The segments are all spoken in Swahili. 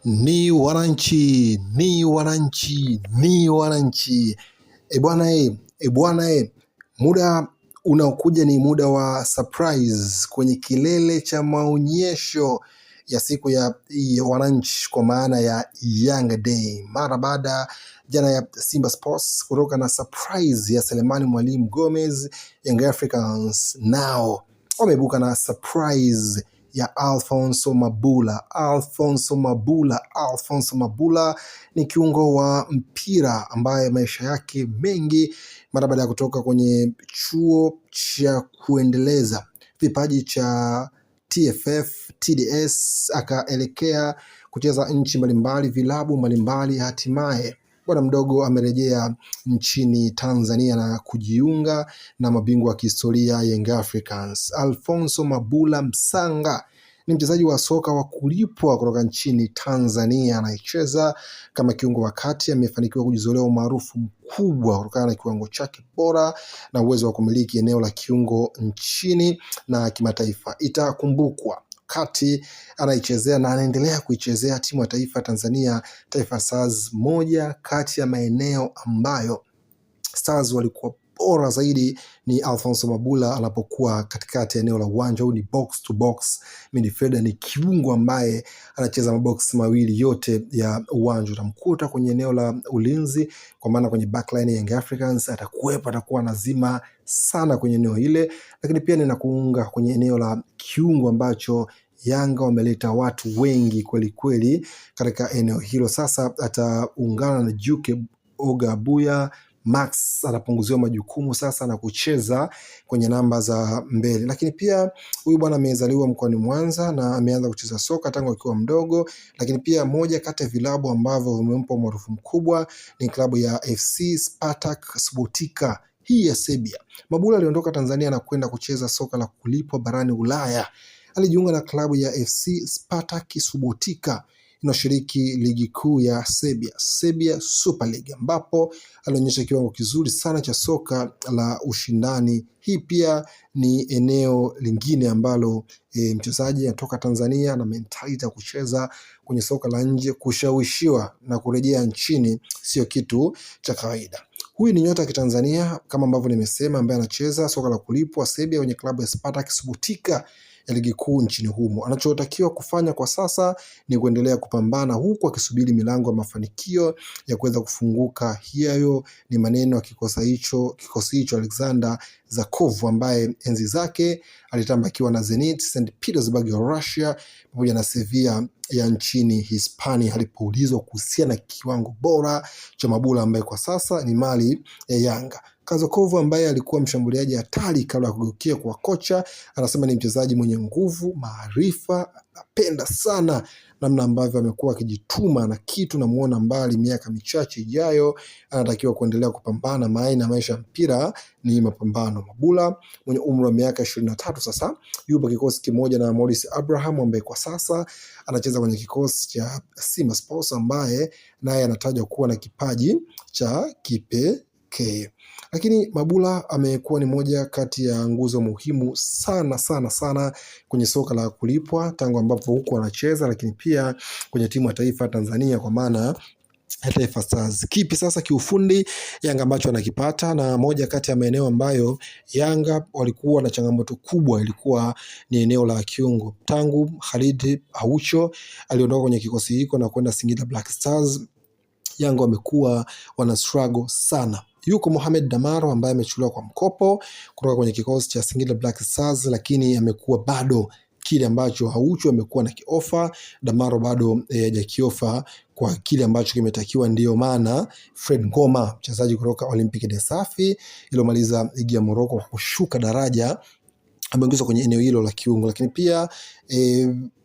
Ni wananchi, ni wananchi, ni wananchi. Muda unaokuja ni muda wa surprise kwenye kilele cha maonyesho ya siku ya wananchi, kwa maana ya Young Day, mara baada jana ya Simba Sports kutoka na surprise ya Selemani Mwalimu Gomez. Young Africans nao wameibuka na surprise ya Alphonso Mabula. Alphonso Mabula ni kiungo wa mpira ambaye maisha yake mengi mara baada ya kutoka kwenye chuo cha kuendeleza vipaji cha TFF TDS akaelekea kucheza nchi mbalimbali, vilabu mbalimbali, hatimaye bwana mdogo amerejea nchini Tanzania na kujiunga na mabingwa wa kihistoria Young Africans. Alphonso Mabula Msanga ni mchezaji wa soka wa kulipwa kutoka nchini Tanzania, anayecheza kama kiungo wa kati. Amefanikiwa kujizolea umaarufu mkubwa kutokana na kiwango chake bora na uwezo wa kumiliki eneo la kiungo nchini na kimataifa. Itakumbukwa kati anaichezea na anaendelea kuichezea timu ya taifa Tanzania, Taifa Stars, moja kati ya maeneo ambayo Stars walikuwa bora zaidi ni Alphonso Mabula anapokuwa katikati ya eneo la uwanja. Huyu ni box to box midfielder, ni kiungo ambaye anacheza mabox mawili yote ya uwanja. Utamkuta kwenye eneo la ulinzi, kwa maana kwenye backline ya Young Africans atakuwa anazima sana kwenye eneo ile, lakini pia ninakuunga kwenye eneo la kiungo ambacho Yanga wameleta watu wengi kweli kweli katika eneo hilo. Sasa ataungana na Juke Oga Abuya. Max anapunguziwa majukumu sasa na kucheza kwenye namba za mbele. Lakini pia huyu bwana amezaliwa mkoani Mwanza na ameanza kucheza soka tangu akiwa mdogo, lakini pia moja kati ya vilabu ambavyo vimempa umaarufu mkubwa ni klabu ya FC Spartak Subotica hii ya Serbia. Mabula aliondoka Tanzania na kwenda kucheza soka la kulipwa barani Ulaya. Alijiunga na klabu ya FC Spartak Subotica inayoshiriki ligi kuu ya Serbia Super League, ambapo alionyesha kiwango kizuri sana cha soka la ushindani. Hii pia ni eneo lingine ambalo mchezaji anatoka Tanzania na mentality ya kucheza kwenye soka la nje, kushawishiwa na kurejea nchini sio kitu cha kawaida. Huyu ni nyota ya Kitanzania kama ambavyo nimesema, ambaye anacheza soka la kulipwa Serbia kwenye klabu ya Spartak Subotica ya ligi kuu nchini humo. Anachotakiwa kufanya kwa sasa ni kuendelea kupambana huku akisubiri milango ya mafanikio ya kuweza kufunguka. Hiyo ni maneno ya kikosi hicho Alexander Zakov, ambaye enzi zake alitamba akiwa na Zenit St Petersburg ya Russia pamoja na Sevilla ya nchini Hispania. Alipoulizwa kuhusiana na kiwango bora cha Mabula ambaye kwa sasa ni mali ya Yanga, Kazakov ambaye alikuwa mshambuliaji hatari kabla ya kugeukia kwa kocha, anasema ni mchezaji mwenye nguvu, maarifa, napenda sana namna ambavyo amekuwa akijituma na kitu na muona mbali. Miaka michache ijayo anatakiwa kuendelea kupambana, maana maisha ya mpira ni mapambano. Mabula mwenye umri wa miaka 23 sasa yupo kikosi kimoja na Morris Abraham ambaye kwa sasa anacheza kwenye kikosi cha Simba Sports, ambaye naye anatajwa kuwa na kipaji cha kipekee. Lakini Mabula amekuwa ni moja kati ya nguzo muhimu sana kwenye soka la kulipwa tangu ambapo huko anacheza, lakini pia kwenye timu ya taifa Tanzania kwa maana Taifa Stars. Kipi sasa kiufundi Yanga ambacho anakipata? Na moja kati ya maeneo ambayo Yanga walikuwa na changamoto kubwa ilikuwa ni eneo la kiungo. Tangu Khalid Aucho aliondoka kwenye kikosi hiko na kwenda Singida Black Stars, Yanga wamekuwa wana struggle sana. Yuko Mohamed Damaro ambaye amechukuliwa kwa mkopo kutoka kwenye kikosi cha Singida Black Stars, lakini amekuwa bado kile ambacho Aucho amekuwa na kiofa, Damaro bado hajakiofa kwa kile ambacho kimetakiwa. Ndiyo maana Fred Ngoma, mchezaji kutoka Olympique de Safi iliyomaliza ligi ya Morocco kwa kushuka daraja, ameongezwa kwenye eneo hilo la kiungo. Lakini pia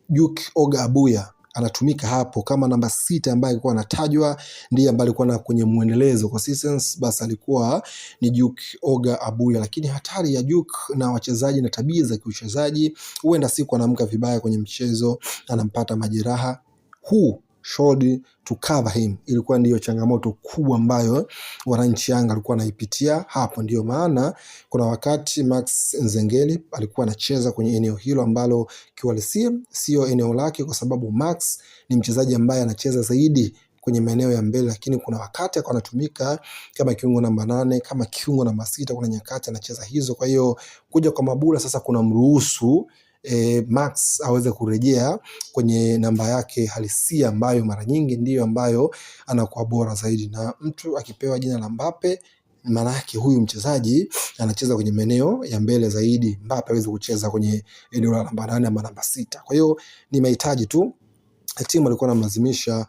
Juke Oga Abuya anatumika hapo kama namba 6 ambaye alikuwa anatajwa ndiye ambaye alikuwa na kwenye muendelezo kwa seasons, basi alikuwa ni Juke Oga Abuya. Lakini hatari ya Juke na wachezaji na tabia za kiuchezaji, huenda siku anaamka vibaya kwenye mchezo anampata majeraha. Huu should to cover him. Ilikuwa ndiyo changamoto kubwa ambayo wananchi Yanga alikuwa anaipitia hapo. Ndiyo maana kuna wakati Max Nzengeli alikuwa anacheza kwenye eneo hilo ambalo kiuhalisia sio eneo lake, kwa sababu Max ni mchezaji ambaye anacheza zaidi kwenye maeneo ya mbele, lakini kuna wakati akawa anatumika kama kiungo namba 8, kama kiungo namba 6, kuna nyakati anacheza hizo. Kwa hiyo kuja kwa Mabula sasa kuna mruhusu Max aweze kurejea kwenye namba yake halisia, ambayo mara nyingi ndiyo ambayo anakuwa bora zaidi. Na mtu akipewa jina la Mbappe, maana yake huyu mchezaji anacheza kwenye maeneo ya mbele zaidi. Mbappe hawezi kucheza kwenye eneo la namba 8 ama namba 6. Kwa hiyo ni mahitaji tu, timu alikuwa anamlazimisha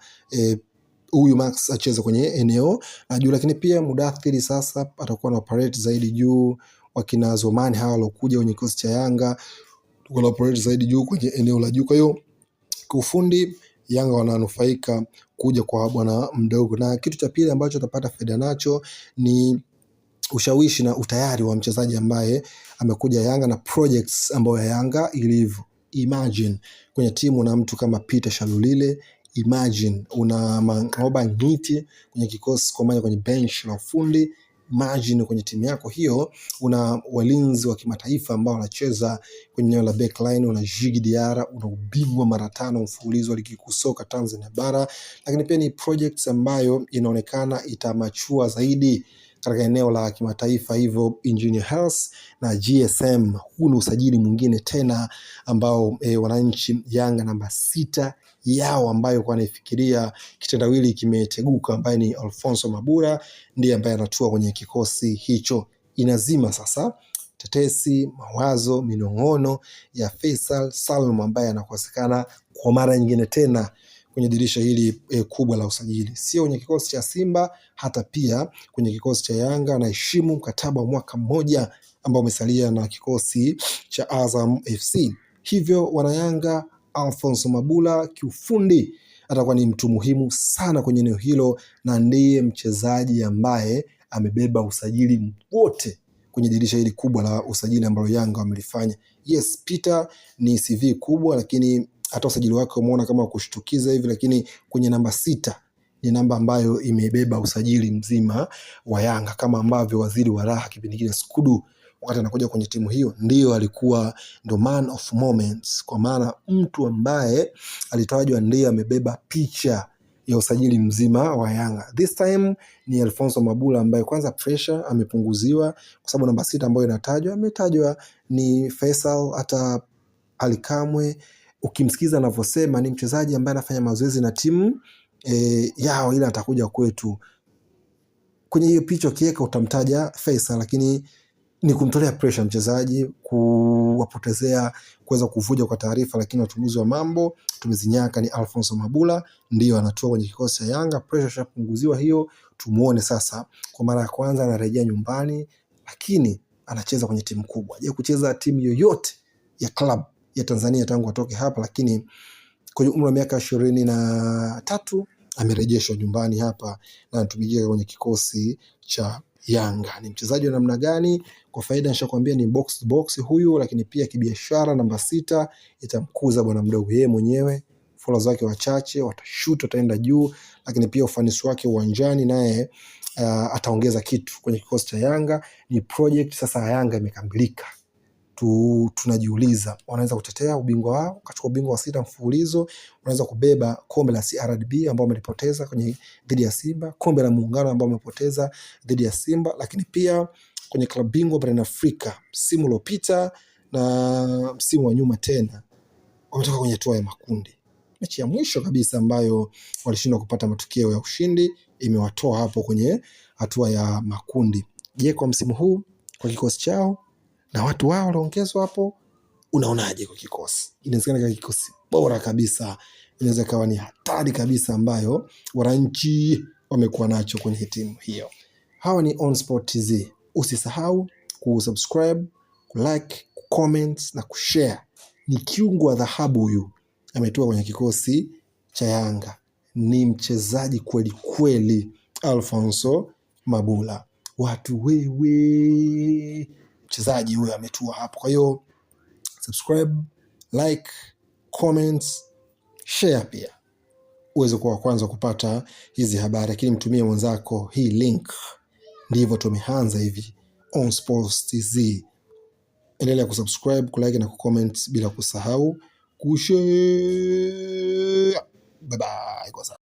huyu Max acheze kwenye eneo la juu, lakini pia Mudathiri sasa atakuwa na operate zaidi juu. Wakina Zomani hawa walokuja kwenye kikosi cha Yanga wana operate zaidi juu kwenye eneo la juu. Kwa hiyo kiufundi Yanga wananufaika kuja kwa bwana mdogo, na kitu cha pili ambacho atapata faida nacho ni ushawishi na utayari wa mchezaji ambaye amekuja Yanga na projects ambayo ya Yanga ilivyo. Imagine kwenye timu na mtu kama Peter Shalulile, imagine una Mangoba Ngiti kwenye kikosi kwa maana kwenye bench la ufundi, imagine kwenye timu yako hiyo una walinzi wa kimataifa ambao wanacheza kwenye eneo la backline, una Djigui Diarra, una ubingwa mara 5 mfululizo ligi kuu soka Tanzania bara. Lakini pia ni projects ambayo inaonekana itamachua zaidi katika eneo la kimataifa, hivyo Engineer Hersi na GSM. Huu ni usajili mwingine tena ambao wananchi Yanga namba 6 yao ambayo kwa naifikiria kitendawili kimeteguka, ambaye ni Alphonso Mabula ndiye ambaye anatua kwenye kikosi hicho. Inazima sasa tetesi, mawazo, minong'ono ya Faisal Salum ambaye anakosekana kwa mara nyingine tena kwenye dirisha hili kubwa la usajili. Sio kwenye kikosi cha Simba, hata pia kwenye kikosi cha Yanga. Anaheshimu mkataba wa mwaka mmoja ambao umesalia na kikosi cha Azam FC. Hivyo wanayanga, Alphonso Mabula kiufundi atakuwa ni mtu muhimu sana kwenye eneo hilo, na ndiye mchezaji ambaye amebeba usajili wote kwenye dirisha hili kubwa la usajili ambalo Yanga wamelifanya. Yes, Peter ni CV kubwa, lakini hata usajili wake umeona kama kushtukiza hivi, lakini kwenye namba 6 ni namba ambayo imebeba usajili mzima wa Yanga, kama ambavyo waziri wa raha kipindi kile Skudu wakati anakuja kwenye timu hiyo ndio alikuwa ndo man of moments, kwa maana mtu ambaye alitajwa ndiye amebeba picha ya usajili mzima wa Yanga. This time ni Alphonso Mabula ambaye kwanza pressure amepunguziwa, kwa sababu namba 6 ambayo ametajwa ni Faisal. Hata Alikamwe ukimsikiza anavyosema ni mchezaji ambaye anafanya mazoezi na timu yao, ila atakuja kwetu. Kwenye hiyo picha kiweka utamtaja Faisal, lakini ni kumtolea pressure mchezaji, kuwapotezea, kuweza kuvuja kwa taarifa. Lakini wachunguzi wa mambo tumezinyaka, ni Alphonso Mabula ndio anatua kwenye kikosi cha Yanga. Pressure shapunguziwa hiyo, tumuone sasa kwa mara ya kwanza anarejea nyumbani, lakini anacheza kwenye timu kubwa. Je, kucheza timu yoyote ya club ya Tanzania tangu atoke hapa, lakini kwenye umri wa miaka 23 amerejeshwa nyumbani hapa na anatumikia kwenye kikosi cha Yanga. Ni mchezaji wa namna gani? Kwa faida nishakwambia ni box to box huyu, lakini pia kibiashara namba 6 itamkuza bwana mdogo yeye mwenyewe. Followers wake wachache, watashoot, wataenda juu, lakini pia ufanisi wake uwanjani naye ataongeza kitu kwenye kikosi cha Yanga. Ni project sasa Yanga imekamilika. Tunajiuliza wanaweza kutetea ubingwa wao, kachukua ubingwa wa 6 mfululizo, wanaweza kubeba kombe la CRDB ambao wamelipoteza kwenye dhidi ya Simba, kombe la Muungano ambao wamepoteza dhidi ya Simba, lakini pia kwenye klabu bingwa barani Afrika msimu uliopita na msimu wa nyuma tena wametoka kwenye hatua ya makundi. Mechi ya mwisho kabisa ambayo walishindwa kupata matokeo ya ushindi imewatoa hapo kwenye hatua ya makundi. Je, kwa msimu huu kwa kikosi chao na watu wao waliongezwa hapo, unaonaje kwa kikosi? Inawezekana kama kikosi bora kabisa, inaweza kawa ni hatari kabisa ambayo wananchi wamekuwa nacho kwenye timu hiyo. Hawa ni On Sport TZ. Usisahau kusubscribe, kulike, kucomment na kushare. Ni kiungo wa dhahabu huyu, ametua kwenye kikosi cha Yanga. Ni mchezaji kweli kweli, Alphonso Mabula. Watu wewe, mchezaji huyo ametua hapo. Kwa hiyo subscribe, like, comments, share pia. uweze kuwa wa kwanza kupata hizi habari, lakini mtumie mwenzako hii link. Ndivyo tumeanza hivi On Sports TZ. Endelea kusubscribe, kulike na kucomment bila kusahau kushare. Bye bye.